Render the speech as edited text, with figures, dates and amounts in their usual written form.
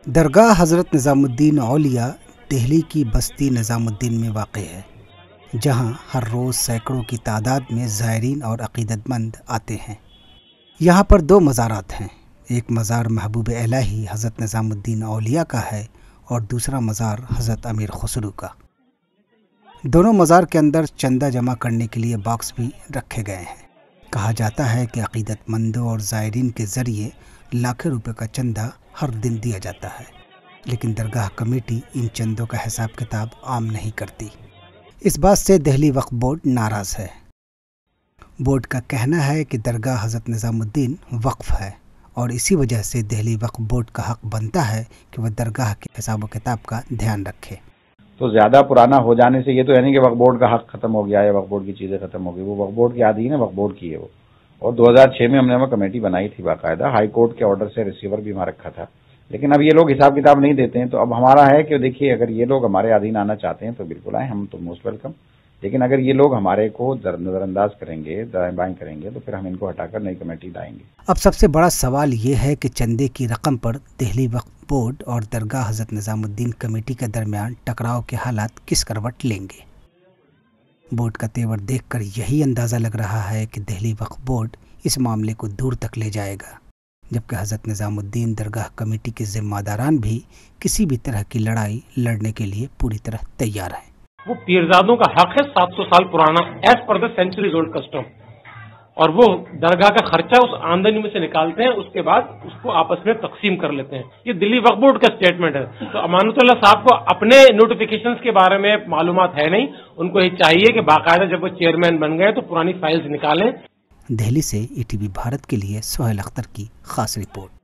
درگاہ حضرت نظام الدین اولیاء دہلی کی بستی نظام الدین میں واقع ہے، جہاں ہر روز سینکڑوں کی تعداد میں زائرین اور عقیدت مند آتے ہیں۔ یہاں پر دو مزارات ہیں، ایک مزار محبوب الہی حضرت نظام الدین اولیاء کا ہے اور دوسرا مزار حضرت امیر خسرو کا۔ دونوں مزار کے اندر چندہ جمع کرنے کے لیے باکس بھی رکھے گئے ہیں۔ کہا جاتا ہے کہ عقیدت مندوں اور زائرین کے ذریعے لاکھوں روپے کا چندہ ہر دن دیا جاتا ہے، لیکن درگاہ کمیٹی ان چندوں کا حساب کتاب عام نہیں کرتی۔ اس بات سے دہلی وقف بورڈ ناراض ہے۔ بورڈ کا کہنا ہے کہ درگاہ حضرت نظام الدین وقف ہے اور اسی وجہ سے دہلی وقف بورڈ کا حق بنتا ہے کہ وہ درگاہ کے حساب و کتاب کا دھیان رکھے۔ تو زیادہ پرانا ہو جانے سے یہ تو ہے نہیں کہ وقف بورڈ کا حق ختم ہو گیا ہے، وقف بورڈ کی چیزیں ختم ہو گئی، وہ وقف بورڈ کی عادین ہے، وقف بورڈ کی ہے وہ۔ اور 2006 میں ہم نے کمیٹی بنائی تھی باقاعدہ، ہائی کورٹ کے آرڈر سے ریسیور بھی وہاں رکھا تھا، لیکن اب یہ لوگ حساب کتاب نہیں دیتے ہیں۔ تو اب ہمارا ہے کہ دیکھیے، اگر یہ لوگ ہمارے عادین آنا چاہتے ہیں تو بالکل آئیں، ہم تو موسٹ ویلکم، لیکن اگر یہ لوگ ہمارے کو نظر انداز کریں گے، دائیں بائیں کریں گے، تو پھر ہم ان کو ہٹا کر نئی کمیٹی لائیں گے۔ اب سب سے بڑا سوال یہ ہے کہ چندے کی رقم پر دہلی وقف بورڈ اور درگاہ حضرت نظام الدین کمیٹی کے درمیان ٹکراؤ کے حالات کس کروٹ لیں گے۔ بورڈ کا تیور دیکھ کر یہی اندازہ لگ رہا ہے کہ دہلی وقف بورڈ اس معاملے کو دور تک لے جائے گا، جبکہ حضرت نظام الدین درگاہ کمیٹی کے ذمہ داران بھی کسی بھی طرح کی لڑائی لڑنے کے لیے پوری طرح تیار ہیں۔ وہ پیرزادوں کا حق ہے 700 سال پرانا، as per the centuries old custom, اور وہ درگاہ کا خرچہ اس آمدنی میں سے نکالتے ہیں، اس کے بعد اس کو آپس میں تقسیم کر لیتے ہیں۔ یہ دلی وقف بورڈ کا سٹیٹمنٹ ہے۔ تو امانت اللہ صاحب کو اپنے نوٹیفیکیشنز کے بارے میں معلومات ہے نہیں، ان کو یہ چاہیے کہ باقاعدہ جب وہ چیئرمین بن گئے تو پرانی فائلز نکالیں۔ دہلی سے ETV بھارت کے لیے سہیل اختر کی خاص رپورٹ۔